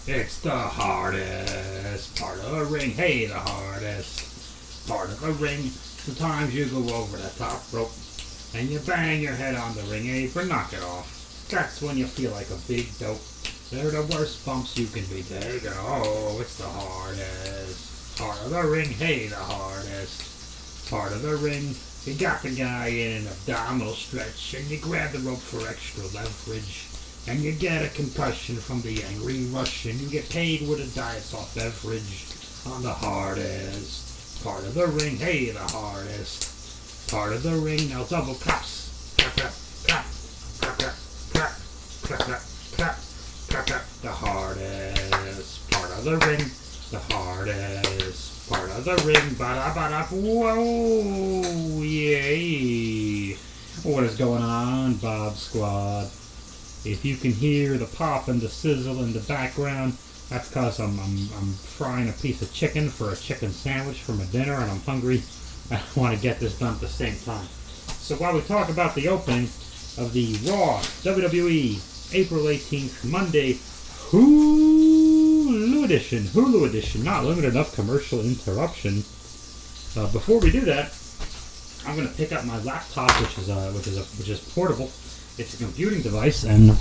It's the hardest part of the ring. Hey, the hardest part of the ring. Sometimes you go over the top rope and you bang your head on the ring apron, knock it off. That's when you feel like a big dope. They're the worst bumps you can be taking. Oh, it's the hardest part of the ring. Hey, the hardest part of the ring. You got the guy in an abdominal stretch and you grab the rope for extra leverage. And you get a concussion from the angry rush, and you get paid with a diet salt beverage on the hardest part of the ring. Hey, the hardest part of the ring. Now double claps. Clap, clap, clap, clap, clap, clap, clap, clap, clap, clap, clap. The hardest part of the ring. The hardest part of the ring. Ba-da-ba-da. Whoa, yay. What is going on, Bob Squad? If you can hear the pop and the sizzle in the background, that's because I'm frying a piece of chicken for a chicken sandwich for my dinner, and I'm hungry. I want to get this done at the same time. So while we talk about the opening of the Raw WWE April 18th, Monday, Hulu edition, not limited enough commercial interruption. Before we do that, I'm going to pick up my laptop, which is portable. It's a computing device, and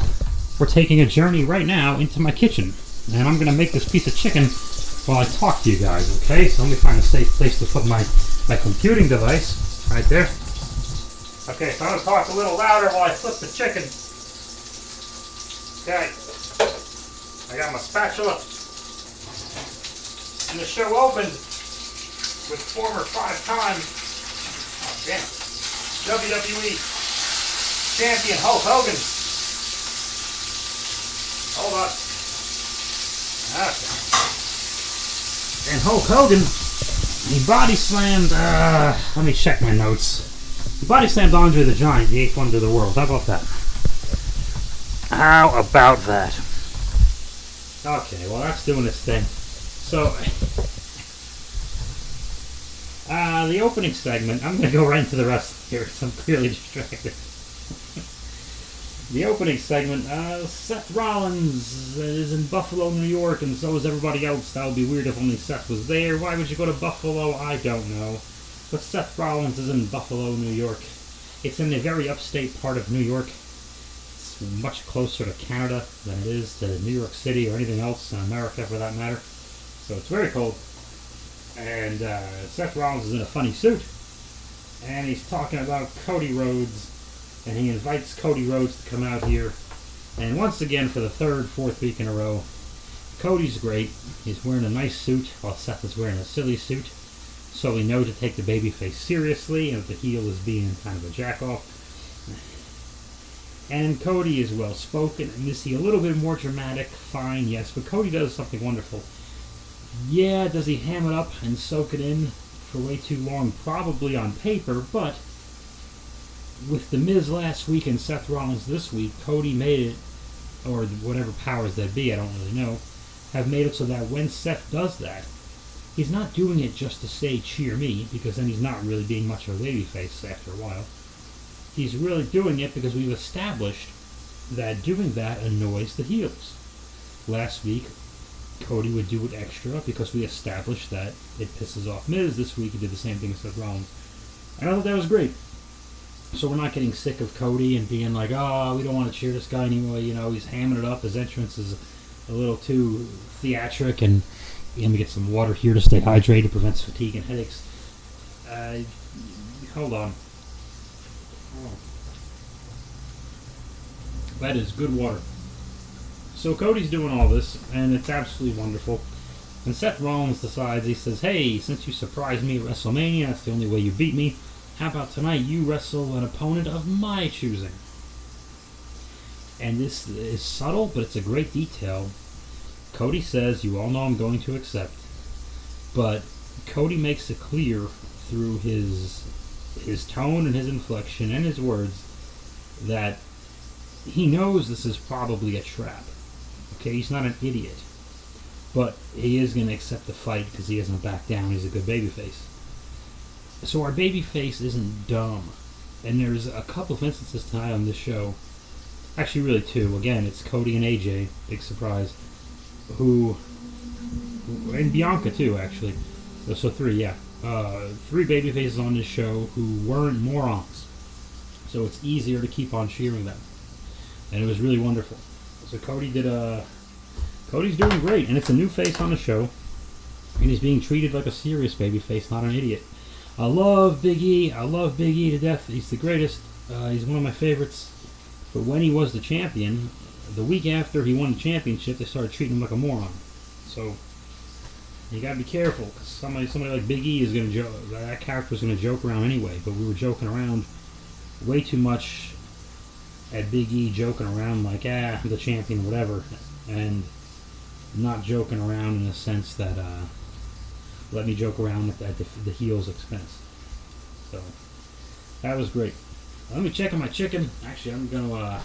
we're taking a journey right now into my kitchen. And I'm going to make this piece of chicken while I talk to you guys, okay? So let me find a safe place to put my computing device right there. Okay, so I'm going to talk a little louder while I flip the chicken. Okay. I got my spatula. And the show opened with former 5-time WWE champion Hulk Hogan. Hold on. Okay. And Hulk Hogan, he body slammed, let me check my notes. He body slammed Andre the Giant, the 8th wonder of the world. How about that? How about that? Okay, well that's doing its thing. So, the opening segment, I'm going to go right into the rest here because I'm clearly distracted. The opening segment, Seth Rollins is in Buffalo, New York, and so is everybody else. That would be weird if only Seth was there. Why would you go to Buffalo? I don't know. But Seth Rollins is in Buffalo, New York. It's in the very upstate part of New York. It's much closer to Canada than it is to New York City or anything else in America, for that matter. So it's very cold. And Seth Rollins is in a funny suit. And he's talking about Cody Rhodes. And he invites Cody Rhodes to come out here. And once again, for the fourth week in a row, Cody's great. He's wearing a nice suit while Seth is wearing a silly suit. So we know to take the babyface seriously and that the heel is being kind of a jack-off. And Cody is well-spoken. And is he a little bit more dramatic? Fine, yes. But Cody does something wonderful. Yeah, does he ham it up and soak it in for way too long? Probably on paper, but with The Miz last week and Seth Rollins this week, Cody made it, or whatever powers that be, I don't really know, have made it so that when Seth does that, he's not doing it just to say, cheer me, because then he's not really being much of a babyface after a while. He's really doing it because we've established that doing that annoys the heels. Last week, Cody would do it extra because we established that it pisses off Miz. This week he did the same thing as Seth Rollins. And I thought that was great. So we're not getting sick of Cody and being like, oh, we don't want to cheer this guy anymore. You know, he's hamming it up. His entrance is a little too theatric. And let me get some water here to stay hydrated, prevents fatigue and headaches. Hold on. Oh. That is good water. So Cody's doing all this, and it's absolutely wonderful. And Seth Rollins decides, he says, hey, since you surprised me at WrestleMania, that's the only way you beat me. How about tonight you wrestle an opponent of my choosing? And this is subtle, but it's a great detail. Cody says, you all know I'm going to accept. But Cody makes it clear through his tone and his inflection and his words that he knows this is probably a trap. Okay, he's not an idiot. But he is going to accept the fight because he doesn't back down. He's a good babyface. So our babyface isn't dumb. And there's a couple of instances tonight on this show. Actually, really two. Again, it's Cody and AJ. Big surprise. who and Bianca too, actually. So three, yeah. Three baby faces on this show who weren't morons. So it's easier to keep on cheering them. And it was really wonderful. So Cody's doing great, and it's a new face on the show. And he's being treated like a serious baby face, not an idiot. I love Big E. I love Big E to death. He's the greatest. He's one of my favorites. But when he was the champion, the week after he won the championship, they started treating him like a moron. So you gotta be careful, because somebody like Big E is gonna joke. That character's gonna joke around anyway. But we were joking around way too much at Big E, joking around like, I'm the champion, whatever, and not joking around in the sense that let me joke around at the heel's expense. So that was great. Let me check on my chicken. Actually, I'm gonna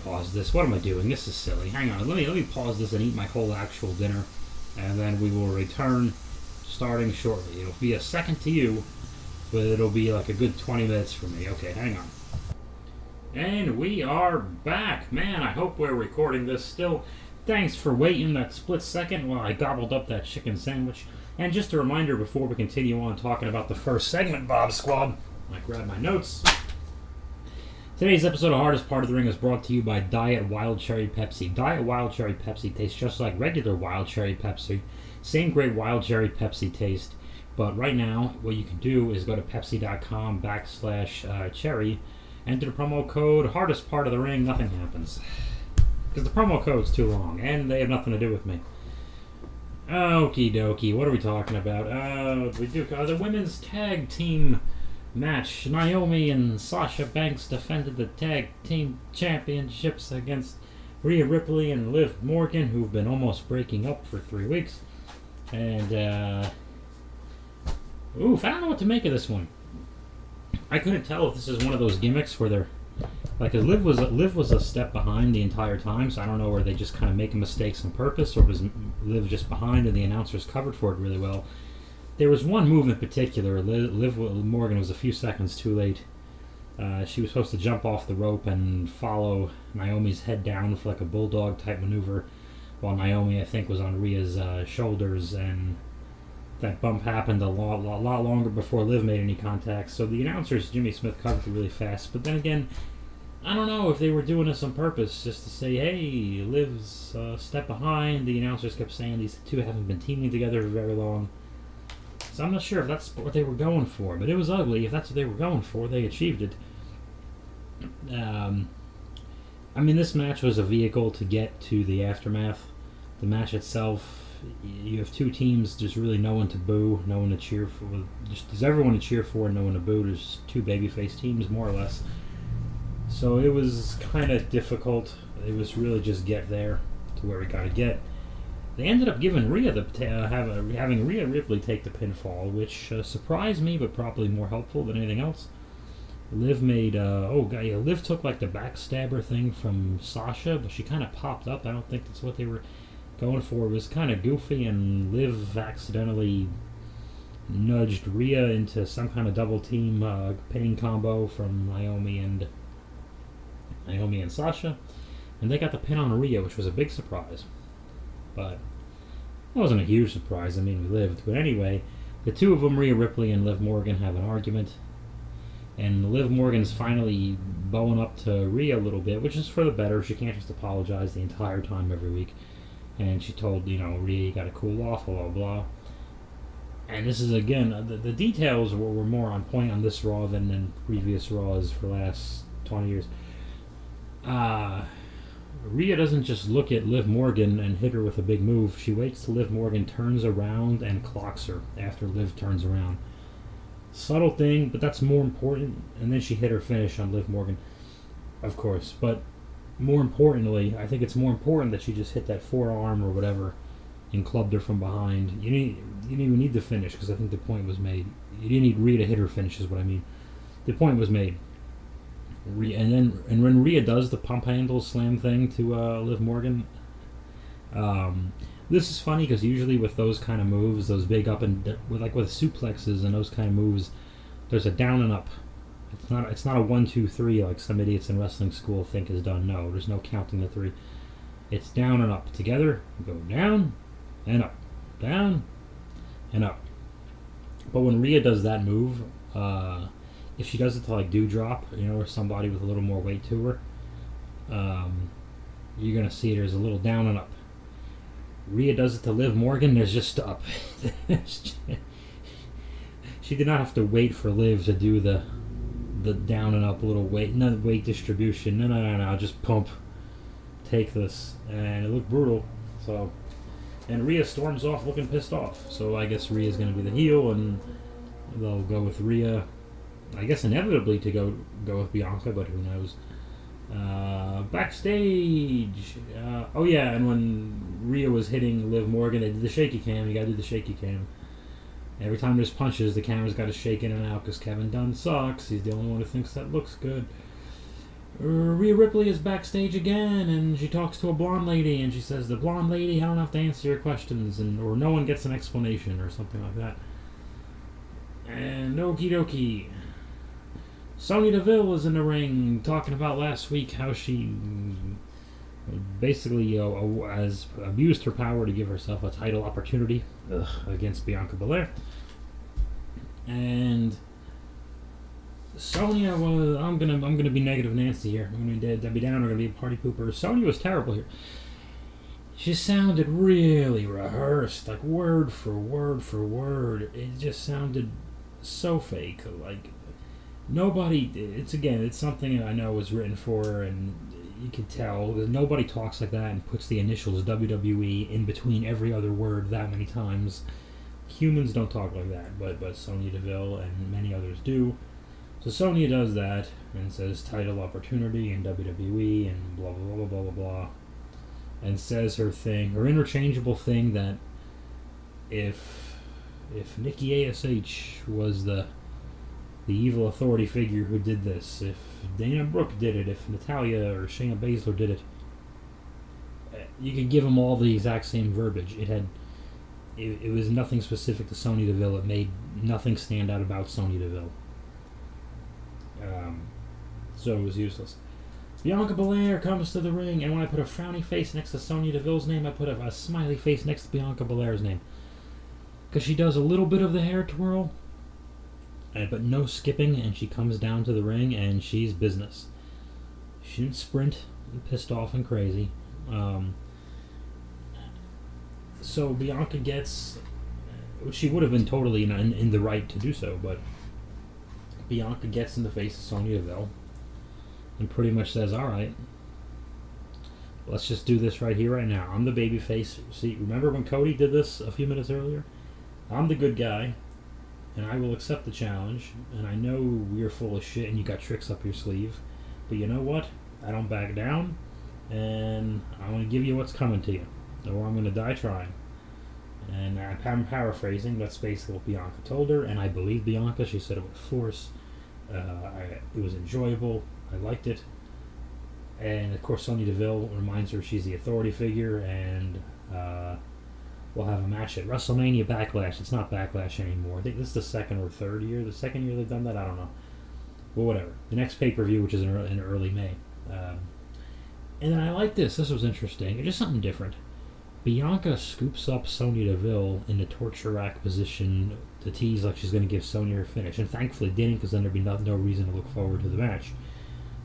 pause this. What am I doing? This is silly. Hang on. Let me pause this and eat my whole actual dinner, and then we will return starting shortly. It'll be a second to you, but it'll be like a good 20 minutes for me. Okay, hang on. And we are back. Man, I hope we're recording this still. Thanks for waiting that split second while I gobbled up that chicken sandwich. And just a reminder before we continue on talking about the first segment, Bob Squad, I grab my notes. Today's episode of Hardest Part of the Ring is brought to you by Diet Wild Cherry Pepsi. Diet Wild Cherry Pepsi tastes just like regular Wild Cherry Pepsi. Same great Wild Cherry Pepsi taste. But right now, what you can do is go to pepsi.com/cherry, enter the promo code Hardest Part of the Ring, nothing happens. Because the promo code's too long, and they have nothing to do with me. Okie dokie, what are we talking about? We do the women's tag team match. Naomi and Sasha Banks defended the tag team championships against Rhea Ripley and Liv Morgan, who've been almost breaking up for 3 weeks. And, I don't know what to make of this one. I couldn't tell if this is one of those gimmicks where they're like, Liv was a step behind the entire time, so I don't know where they just kind of making mistakes on purpose, or was Liv just behind and the announcers covered for it really well. There was one move in particular. Liv Morgan was a few seconds too late. She was supposed to jump off the rope and follow Naomi's head down for like a bulldog type maneuver, while Naomi, I think, was on Rhea's shoulders, and that bump happened a lot longer before Liv made any contact. So the announcers, Jimmy Smith, covered it really fast. But then again, I don't know if they were doing this on purpose, just to say, hey, Liv's a step behind. The announcers kept saying these two haven't been teaming together for very long. So I'm not sure if that's what they were going for, but it was ugly. If that's what they were going for, they achieved it. This match was a vehicle to get to the aftermath. The match itself, you have two teams, there's really no one to boo, no one to cheer for. There's everyone to cheer for and no one to boo. There's two babyface teams, more or less. So it was kind of difficult. It was really just get there to where we got to get. They ended up giving Rhea having Rhea Ripley take the pinfall, which surprised me, but probably more helpful than anything else. Liv made Liv took like the backstabber thing from Sasha, but she kind of popped up. I don't think that's what they were going for. It was kind of goofy, and Liv accidentally nudged Rhea into some kind of double team pinning combo from Naomi and Sasha, and they got the pin on Rhea, which was a big surprise. But it wasn't a huge surprise. We lived. But anyway, the two of them, Rhea Ripley and Liv Morgan, have an argument, and Liv Morgan's finally bowing up to Rhea a little bit, which is for the better. She can't just apologize the entire time every week. And she told, Rhea, you got to cool off, blah, blah, blah. And this is, again, the details were more on point on this Raw than in previous Raws for the last 20 years. Rhea doesn't just look at Liv Morgan and hit her with a big move. She waits till Liv Morgan turns around and clocks her after Liv turns around. Subtle thing, but that's more important. And then she hit her finish on Liv Morgan, of course. But more importantly, I think it's more important that she just hit that forearm or whatever and clubbed her from behind. You didn't even need the finish, because I think the point was made. You didn't need Rhea to hit her finish, is what I mean. The point was made. And when Rhea does the pump handle slam thing to Liv Morgan, this is funny because usually with those kind of moves, those big up and with suplexes and those kind of moves, there's a down and up. It's not a 1, 2, 3 like some idiots in wrestling school think is done. No, there's no counting the three. It's down and up. Together, go down and up, down and up. But when Rhea does that move, if she does it to like Dewdrop, or somebody with a little more weight to her, you're gonna see there's a little down and up. Rhea does it to Liv Morgan, there's just up. She did not have to wait for Liv to do the down and up little weight, not weight distribution. No, just pump. Take this, and it looked brutal. So, and Rhea storms off looking pissed off. So I guess Rhea's gonna be the heel, and they'll go with Rhea. I guess inevitably to go with Bianca, but who knows? Backstage. Oh yeah, and when Rhea was hitting Liv Morgan, they did the shaky cam. You gotta do the shaky cam. Every time there's punches, the camera's got to shake in and out because Kevin Dunn sucks. He's the only one who thinks that looks good. Rhea Ripley is backstage again, and she talks to a blonde lady, and she says, "The blonde lady, I don't have to answer your questions," or no one gets an explanation, or something like that. And okie dokie. Sonya Deville is in the ring talking about last week how she basically has abused her power to give herself a title opportunity against Bianca Belair. And Sonya was, I'm gonna be negative Nancy here. I'm gonna be Debbie Downer. I'm gonna be a party pooper. Sonya was terrible here. She sounded really rehearsed, like word for word for word. It just sounded so fake. Like nobody. It's something I know was written for her, and you can tell that nobody talks like that and puts the initials WWE in between every other word that many times. Humans don't talk like that, but Sonya Deville and many others do. So Sonya does that and says title opportunity in WWE and blah blah blah blah blah blah, and says her thing, her interchangeable thing that if Nikki ASH was the evil authority figure who did this, if Dana Brooke did it, if Natalya or Shayna Baszler did it, you could give them all the exact same verbiage. It was nothing specific to Sonya Deville. It made nothing stand out about Sonya Deville. So it was useless. Bianca Belair comes to the ring, and when I put a frowny face next to Sonya Deville's name, I put a smiley face next to Bianca Belair's name. Because she does a little bit of the hair twirl, but no skipping, and she comes down to the ring, and she's business. She didn't sprint, pissed off and crazy. So Bianca gets, she would have been totally in the right to do so, but Bianca gets in the face of Sonya Deville and pretty much says, "Alright, let's just do this right here, right now. I'm the babyface. See, remember when Cody did this a few minutes earlier? I'm the good guy, and I will accept the challenge, and I know you're full of shit and you got tricks up your sleeve, but you know what? I don't back down, and I'm going to give you what's coming to you, or I'm going to die trying." And I'm paraphrasing, that's basically what Bianca told her, and I believe Bianca. She said it with force. It was enjoyable. I liked it. And of course Sonya Deville reminds her she's the authority figure, and we'll have a match at WrestleMania Backlash. It's not Backlash anymore. I think this is the second or third year. The second year they've done that? I don't know. Well, whatever. The next pay-per-view, which is in early May. And then I like this. This was interesting. It's just something different. Bianca scoops up Sonya Deville in the torture rack position to tease like she's going to give Sonya her finish. And thankfully didn't, because then there'd be no reason to look forward to the match.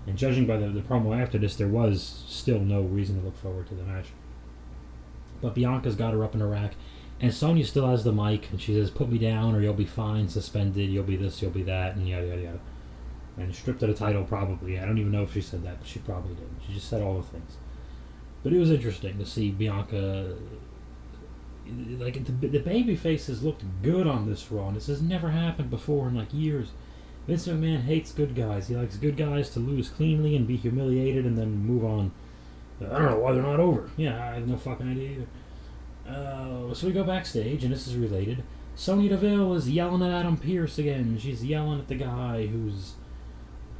And judging by the promo after this, there was still no reason to look forward to the match. But Bianca's got her up in a rack, and Sonya still has the mic, and she says, "Put me down or you'll be fine, suspended, you'll be this, you'll be that," and yada yada yada. And stripped of the title, probably. I don't even know if she said that, but she probably did. She just said all the things. But it was interesting to see Bianca, like, the baby faces looked good on this Raw, and this has never happened before in like years. Vince McMahon hates good guys. He likes good guys to lose cleanly and be humiliated and then move on. I don't know why they're not over. Yeah, I have no fucking idea either. So we go backstage, and this is related. Sonya Deville is yelling at Adam Pearce again. She's yelling at the guy who's,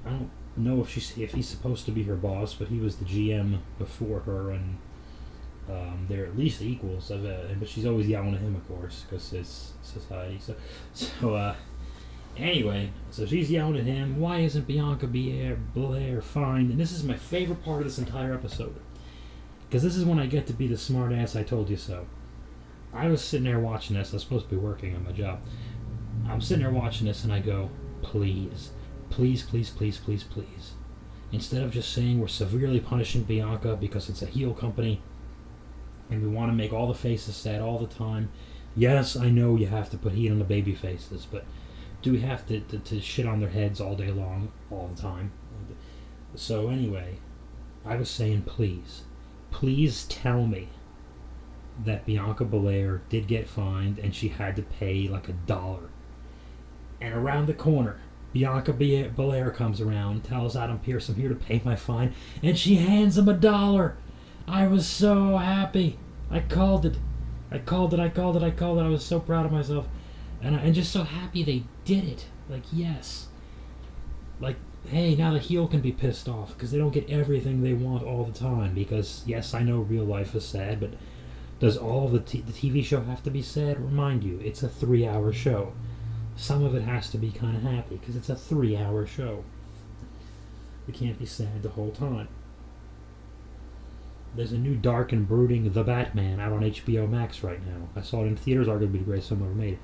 I don't know if he's supposed to be her boss, but he was the GM before her, and they're at least equals. But she's always yelling at him, of course, because it's society. So anyway, so she's yelling at him. Why isn't Bianca Belair fine? And this is my favorite part of this entire episode. Because this is when I get to be the smart ass I told you so. I was sitting there watching this. I was supposed to be working on my job. I'm sitting there watching this and I go, please, please, please, please, please, please. Instead of just saying we're severely punishing Bianca because it's a heel company and we want to make all the faces sad all the time. Yes, I know you have to put heat on the baby faces, but do we have to shit on their heads all day long, all the time? So anyway, I was saying please tell me that Bianca Belair did get fined and she had to pay like $1. And around the corner, Bianca Belair comes around, tells Adam Pearce, I'm here to pay my fine, and she hands him $1. I was so happy. I called it. I was so proud of myself. And just so happy they did it. Like, yes. Like, hey, now the heel can be pissed off because they don't get everything they want all the time. Because, yes, I know real life is sad, but does all of the TV show have to be sad? Remind you, it's a 3-hour show. Some of it has to be kind of happy because it's a 3-hour show. We can't be sad the whole time. There's a new dark and brooding The Batman out on HBO Max right now. I saw it in theaters, arguably the greatest film ever made.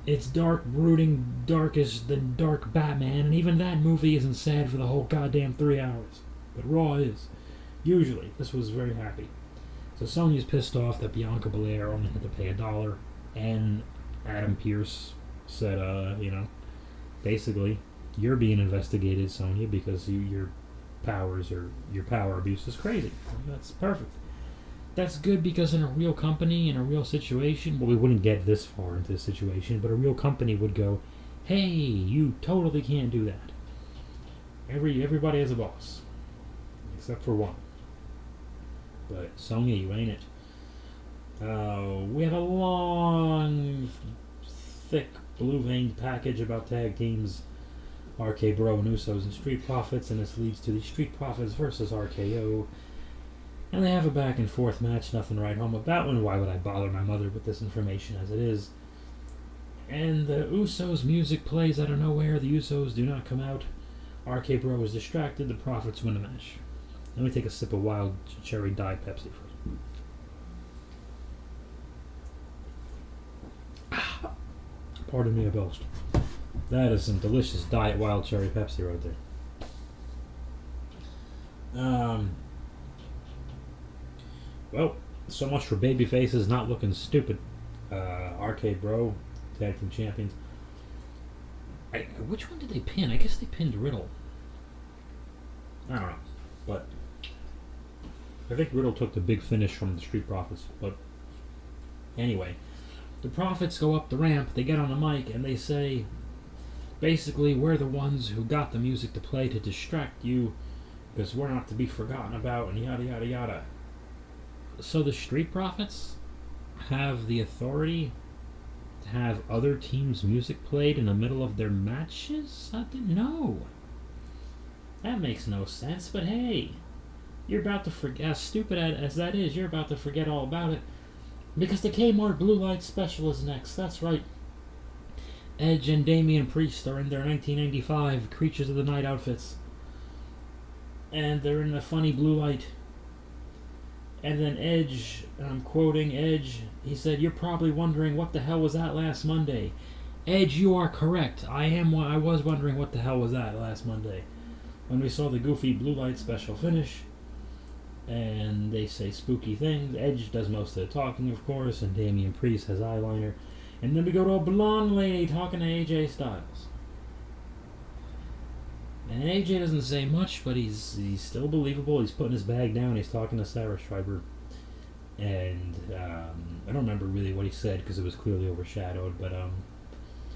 It's dark, brooding, darkest than dark Batman, and even that movie isn't sad for the whole goddamn 3 hours. But Raw is. Usually. This was very happy. So Sonya's pissed off that Bianca Belair only had to pay $1, and Adam Pearce said, basically, you're being investigated, Sonya, because your power abuse is crazy. That's perfect. That's good because in a real company, in a real situation, well, we wouldn't get this far into the situation, but a real company would go, hey, you totally can't do that. Everybody has a boss, except for one. But Sonya, you ain't it. We have a long, thick, blue-veined package about tag teams, RK Bro and Usos and Street Profits, and this leads to the Street Profits versus RKO. And they have a back and forth match, nothing to write home about one. Why would I bother my mother with this information as it is? And the Usos music plays out of nowhere. The Usos do not come out. RK Bro is distracted. The Profits win the match. Let me take a sip of wild cherry Diet Pepsi first. Pardon me, I belched. That is some delicious Diet Wild Cherry Pepsi right there. Well, so much for baby faces not looking stupid. RK Bro, tag team champions. Which one did they pin? I guess they pinned Riddle. I don't know, but I think Riddle took the big finish from the Street Profits. But anyway, the Profits go up the ramp. They get on the mic and they say, basically, we're the ones who got the music to play to distract you because we're not to be forgotten about, and yada yada yada. So the Street Profits have the authority to have other teams' music played in the middle of their matches? I didn't know. That makes no sense, but hey, you're about to forget, as stupid as that is, you're about to forget all about it. Because the Kmart Blue Light Special is next, that's right. Edge and Damian Priest are in their 1995 Creatures of the Night outfits. And they're in a funny blue light. And then Edge, I'm quoting Edge, he said, "You're probably wondering what the hell was that last Monday." Edge, you are correct. I was wondering what the hell was that last Monday. When we saw the goofy blue light special finish, and they say spooky things. Edge does most of the talking, of course, and Damian Priest has eyeliner. And then we go to a blonde lady talking to AJ Styles. And AJ doesn't say much, but he's still believable. He's putting his bag down. He's talking to Sarah Schreiber. And I don't remember really what he said because it was clearly overshadowed. But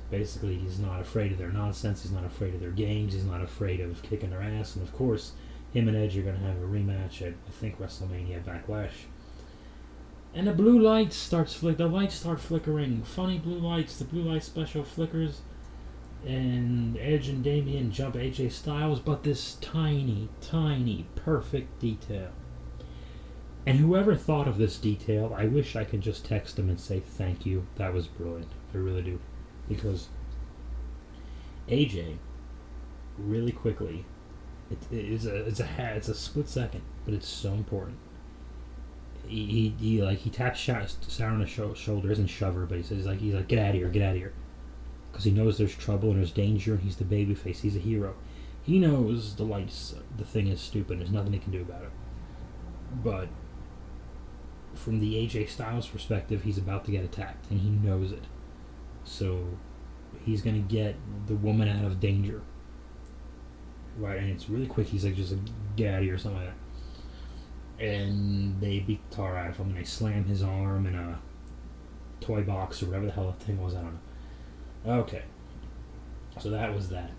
basically, he's not afraid of their nonsense. He's not afraid of their games. He's not afraid of kicking their ass. And of course, him and Edge are going to have a rematch at, I think, WrestleMania Backlash. And the blue lights the lights start flickering. Funny blue lights. The blue light special flickers. And Edge and Damian jump AJ Styles, but this tiny, tiny, perfect detail. And whoever thought of this detail, I wish I could just text them and say thank you. That was brilliant. I really do. Because AJ, really quickly, it's a split second, but it's so important. he taps Sarah on the shoulder, isn't shove her, but he's like get out of here, because he knows there's trouble and there's danger, and he's the babyface, he's a hero. He knows the thing is stupid. There's nothing he can do about it. But from the AJ Styles perspective, he's about to get attacked, and he knows it. So he's gonna get the woman out of danger, right? And it's really quick. He's like just get out of here or something like that. And they beat the tar out of him, and they slam his arm in a toy box or whatever the hell that thing was. I don't know. Okay, so that was that.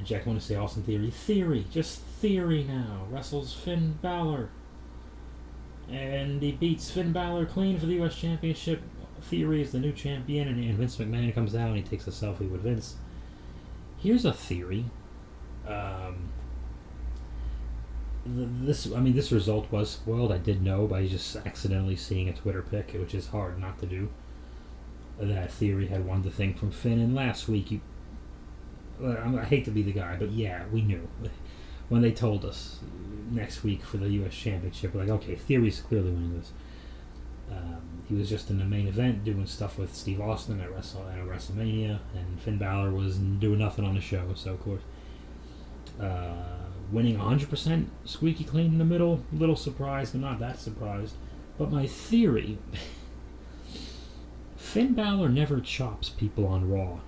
Jack, want to say Austin Theory, just Theory now, wrestles Finn Balor. And he beats Finn Balor clean for the U.S. Championship. Theory is the new champion, and Vince McMahon comes out and he takes a selfie with Vince. Here's a theory. This result was spoiled. I did know by just accidentally seeing a Twitter pic, which is hard not to do. That Theory had won the thing from Finn, and last week I hate to be the guy, but yeah, we knew when they told us next week for the U.S. Championship. We're like, okay, Theory's clearly winning this. He was just in the main event doing stuff with Steve Austin at WrestleMania, and Finn Balor was doing nothing on the show. So of course, winning 100% squeaky clean in the middle. A little surprised, but not that surprised. But my theory: Finn Balor never chops people on Raw.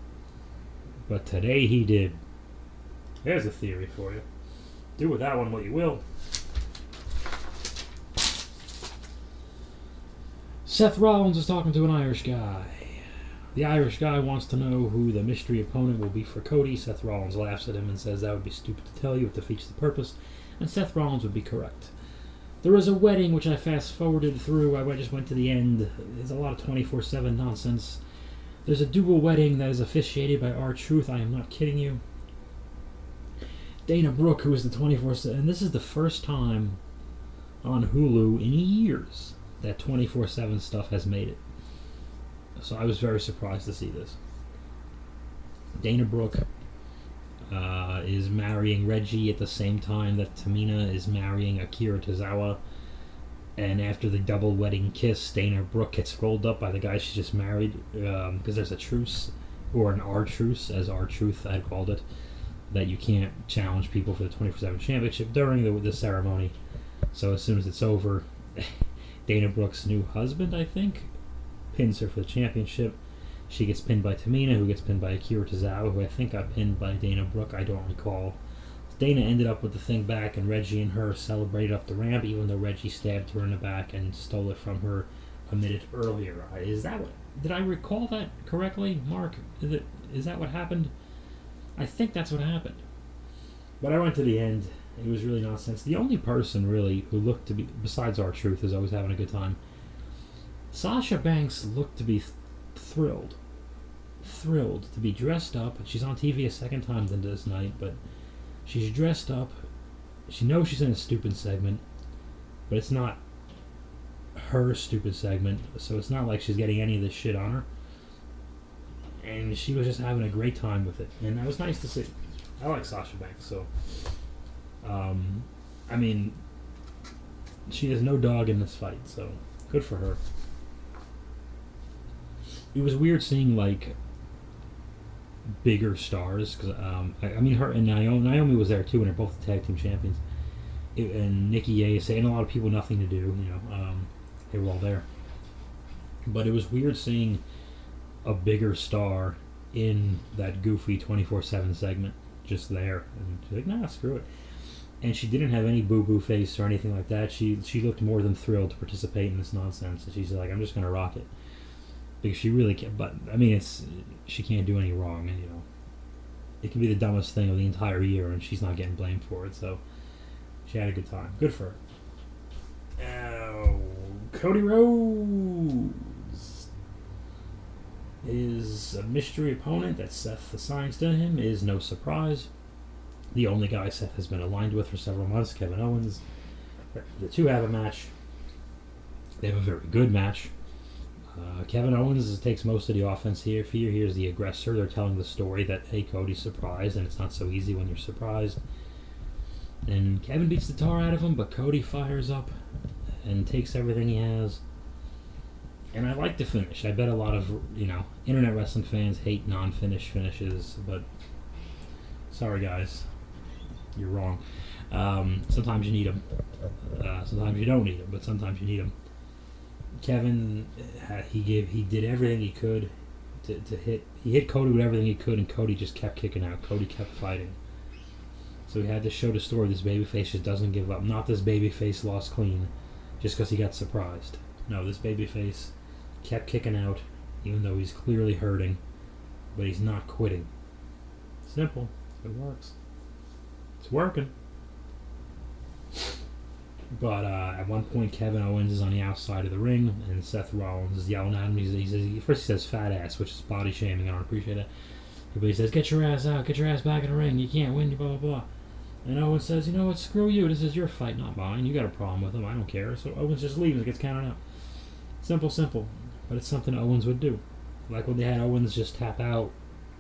But today he did. There's a theory for you. Do with that one what you will. Seth Rollins is talking to an Irish guy. The Irish guy wants to know who the mystery opponent will be for Cody. Seth Rollins laughs at him and says that would be stupid to tell you. It defeats the purpose. And Seth Rollins would be correct. There is a wedding which I fast forwarded through. I just went to the end. There's a lot of 24/7 nonsense. There's a dual wedding that is officiated by R-Truth. I am not kidding you. Dana Brooke, who is the 24/7, and this is the first time on Hulu in years that 24/7 stuff has made it. So I was very surprised to see this. Dana Brooke is marrying Reggie at the same time that Tamina is marrying Akira Tozawa. And after the double wedding kiss, Dana Brooke gets rolled up by the guy she just married because there's a truce, or an R-Truce, as R-Truth had called it, that you can't challenge people for the 24/7 championship during the ceremony. So as soon as it's over, Dana Brooke's new husband, I think, pins her for the championship. She gets pinned by Tamina, who gets pinned by Akira Tozawa, who I think got pinned by Dana Brooke. I don't recall. Dana ended up with the thing back, and Reggie and her celebrated up the ramp, even though Reggie stabbed her in the back and stole it from her a minute earlier. Did I recall that correctly, Mark? Is that what happened? I think that's what happened. But I went to the end. It was really nonsense. The only person really who looked to be, besides R-Truth, is always having a good time. Sasha Banks looked to be thrilled to be dressed up. She's on TV a second time this night, but she's dressed up. She knows she's in a stupid segment, but it's not her stupid segment, so it's not like she's getting any of this shit on her. And she was just having a great time with it, and that was nice to see. I like Sasha Banks, so she has no dog in this fight, so good for her. It was weird seeing like bigger stars, because her and Naomi was there too, and they're both the tag team champions. And Nikki A.S.A. and a lot of people nothing to do, they were all there. But it was weird seeing a bigger star in that goofy 24/7 segment, just there, and she's like, nah, screw it. And she didn't have any boo-boo face or anything like that. She looked more than thrilled to participate in this nonsense, and she's like, I'm just gonna rock it, because she really can't. But she can't do any wrong, and it can be the dumbest thing of the entire year, and she's not getting blamed for it. So she had a good time. Good for her. Cody Rhodes is a mystery opponent that Seth assigns to him. Is no surprise. The only guy Seth has been aligned with for several months, Kevin Owens. The two have a match. They have a very good match. Kevin Owens takes most of the offense here. Here's the aggressor. They're telling the story that, hey, Cody's surprised, and it's not so easy when you're surprised. And Kevin beats the tar out of him, but Cody fires up. and takes everything he has. And I like the finish. I bet a lot of, internet wrestling fans hate non-finish finishes, but sorry guys, you're wrong. Sometimes you need them. Sometimes you don't need them, but sometimes you need them. Kevin, he did everything he could to hit. He hit Cody with everything he could, and Cody just kept kicking out. Cody kept fighting. So he had to show the story. This babyface just doesn't give up. Not this babyface lost clean just because he got surprised. No, this babyface kept kicking out, even though he's clearly hurting, but he's not quitting. Simple. It works. It's working. But at one point, Kevin Owens is on the outside of the ring, and Seth Rollins is yelling at him. First he says fat ass, which is body shaming. I don't appreciate it. But he says, get your ass out. Get your ass back in the ring. You can't win, blah, blah, blah. And Owens says, you know what, screw you. This is your fight, not mine. You got a problem with him. I don't care. So Owens just leaves and gets counted out. Simple. But it's something Owens would do. Like when they had Owens just tap out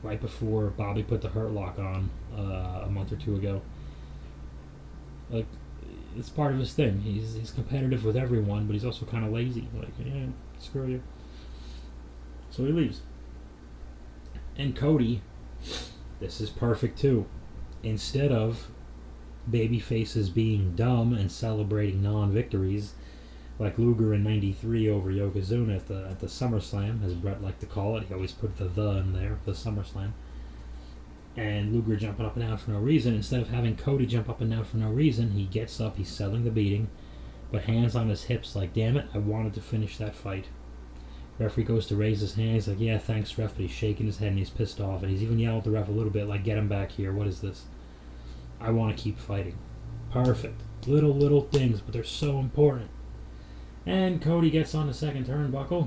right before Bobby put the Hurt Lock on a month or two ago. Like, it's part of his thing. He's competitive with everyone, but he's also kind of lazy. Like, yeah, screw you. So he leaves. And Cody, this is perfect too. Instead of baby faces being dumb and celebrating non-victories, like Luger in '93 over Yokozuna at the SummerSlam, as Brett liked to call it. He always put the in there, the SummerSlam. And Luger jumping up and down for no reason. Instead of having Cody jump up and down for no reason, he gets up, he's selling the beating, but hands on his hips like, damn it, I wanted to finish that fight. Referee goes to raise his hand, he's like, yeah, thanks ref, but he's shaking his head and he's pissed off, and he's even yelling at the ref a little bit like, get him back here, what is this? I want to keep fighting. Perfect. Little things, but they're so important. And Cody gets on the second turnbuckle.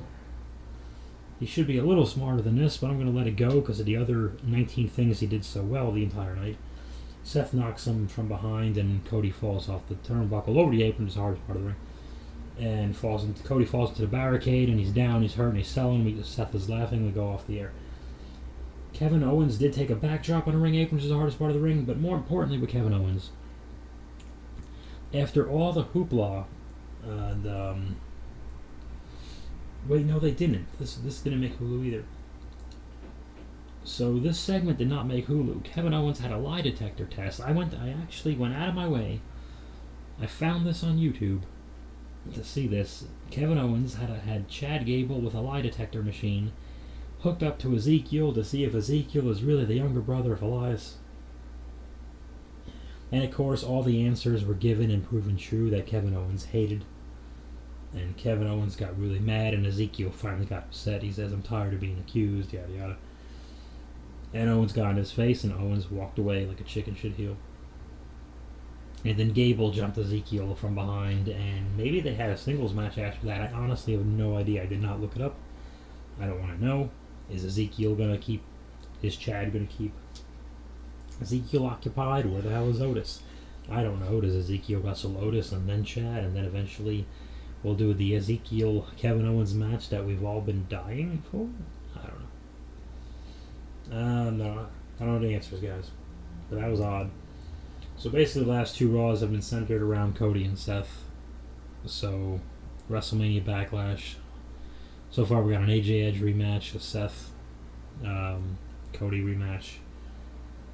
He should be a little smarter than this, but I'm going to let it go because of the other 19 things he did so well the entire night. Seth knocks him from behind, and Cody falls off the turnbuckle over the apron, which is the hardest part of the ring. And Cody falls into the barricade, and he's down, he's hurt, and he's selling. Seth is laughing, we go off the air. Kevin Owens did take a backdrop on the ring apron, which is the hardest part of the ring, but more importantly with Kevin Owens, after all the hoopla, wait, no, they didn't. This didn't make Hulu either. So this segment did not make Hulu. Kevin Owens had a lie detector test. I actually went out of my way. I found this on YouTube to see this. Kevin Owens had Chad Gable with a lie detector machine hooked up to Ezekiel to see if Ezekiel is really the younger brother of Elias. And of course, all the answers were given and proven true that Kevin Owens hated. And Kevin Owens got really mad, and Ezekiel finally got upset. He says, I'm tired of being accused, yada yada. And Owens got in his face, and Owens walked away like a chicken should heel. And then Gable jumped Ezekiel from behind, and maybe they had a singles match after that. I honestly have no idea. I did not look it up. I don't want to know. Is Ezekiel going to keep... Is Chad going to keep Ezekiel occupied? Where the hell is Otis? I don't know. Does Ezekiel wrestle Otis and then Chad, and then eventually we'll do the Ezekiel Kevin Owens match that we've all been dying for? I don't know. No, I don't know the answers, guys. But that was odd. So basically the last two Raws have been centered around Cody and Seth. So, WrestleMania Backlash. So far we got an AJ Edge rematch, a Seth Cody rematch.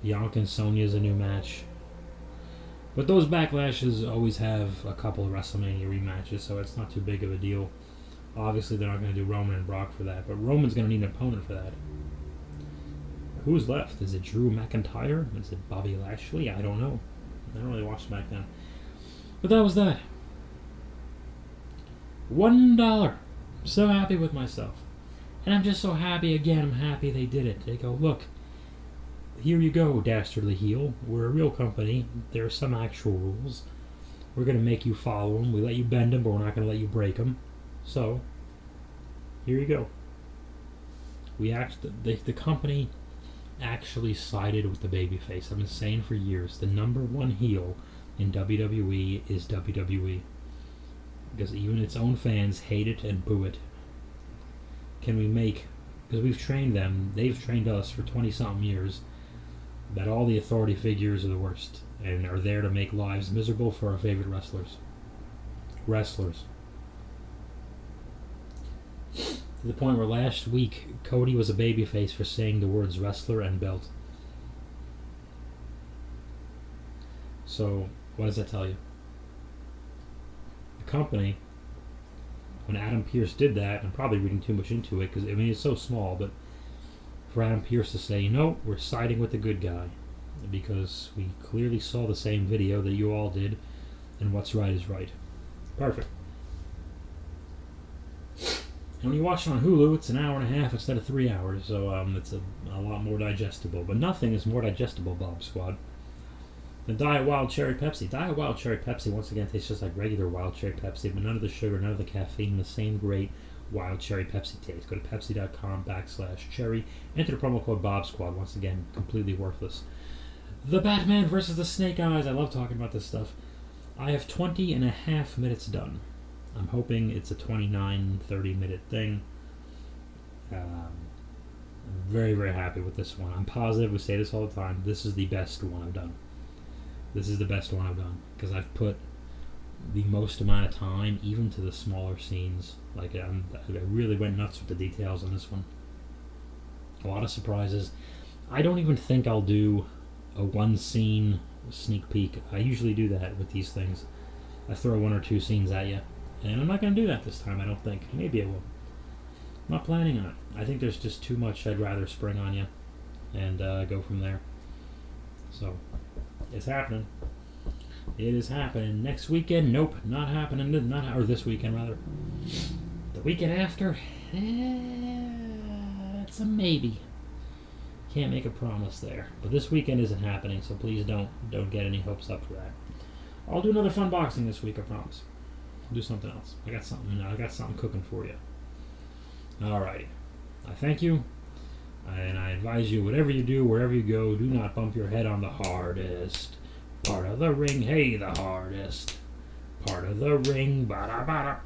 Bianca and Sonya's a new match. But those backlashes always have a couple of WrestleMania rematches, so it's not too big of a deal. Obviously, they're not going to do Roman and Brock for that, but Roman's going to need an opponent for that. Who's left? Is it Drew McIntyre? Is it Bobby Lashley? I don't know. I don't really watch SmackDown. But that was that. $1. So happy with myself. And I'm just so happy again. I'm happy they did it. They go, look, here you go, dastardly heel. We're a real company. There are some actual rules. We're going to make you follow them. We let you bend them, but we're not going to let you break them. So, here you go. The company actually sided with the babyface. I've been saying for years, the number one heel in WWE is WWE. Because even its own fans hate it and boo it. Can we make... Because we've trained them, they've trained us for 20-something years, that all the authority figures are the worst and are there to make lives miserable for our favorite wrestlers. wrestlers. To the point where last week, Cody was a babyface for saying the words wrestler and belt. So, what does that tell you? The company, when Adam Pearce did that, I'm probably reading too much into it, because, I mean, it's so small, but for Adam Pearce to say, no, we're siding with the good guy, because we clearly saw the same video that you all did, and what's right is right. Perfect. And when you watch it on Hulu, it's an hour and a half instead of 3 hours, so it's a lot more digestible. But nothing is more digestible, Bob Squad, than Diet Wild Cherry Pepsi. Diet Wild Cherry Pepsi, once again, tastes just like regular Wild Cherry Pepsi, but none of the sugar, none of the caffeine, the same great Wild Cherry Pepsi taste. Go to Pepsi.com/cherry. Enter the promo code Bob Squad. Once again, completely worthless. The Batman versus the Snake Eyes. I love talking about this stuff. I have 20 and a half minutes done. I'm hoping it's a 29, 30-minute thing. I'm very, very happy with this one. I'm positive, we say this all the time, this is the best one I've done. This is the best one I've done, because I've put the most amount of time, even to the smaller scenes. Like, I really went nuts with the details on this one. A lot of surprises. I don't even think I'll do a one-scene sneak peek. I usually do that with these things. I throw one or two scenes at you. And I'm not going to do that this time, I don't think. Maybe I will. I'm not planning on it. I think there's just too much I'd rather spring on you and go from there. So, it's happening. It is happening. Next weekend, nope, not happening. Or this weekend, rather. The weekend after, it's a maybe. Can't make a promise there. But this weekend isn't happening, so please don't get any hopes up for that. I'll do another fun boxing this week, I promise. I'll do something else. I got something cooking for you. Alrighty. I thank you, and I advise you, whatever you do, wherever you go, do not bump your head on the hardest part of the ring. Hey, the hardest part of the ring. Ba-da-ba-da.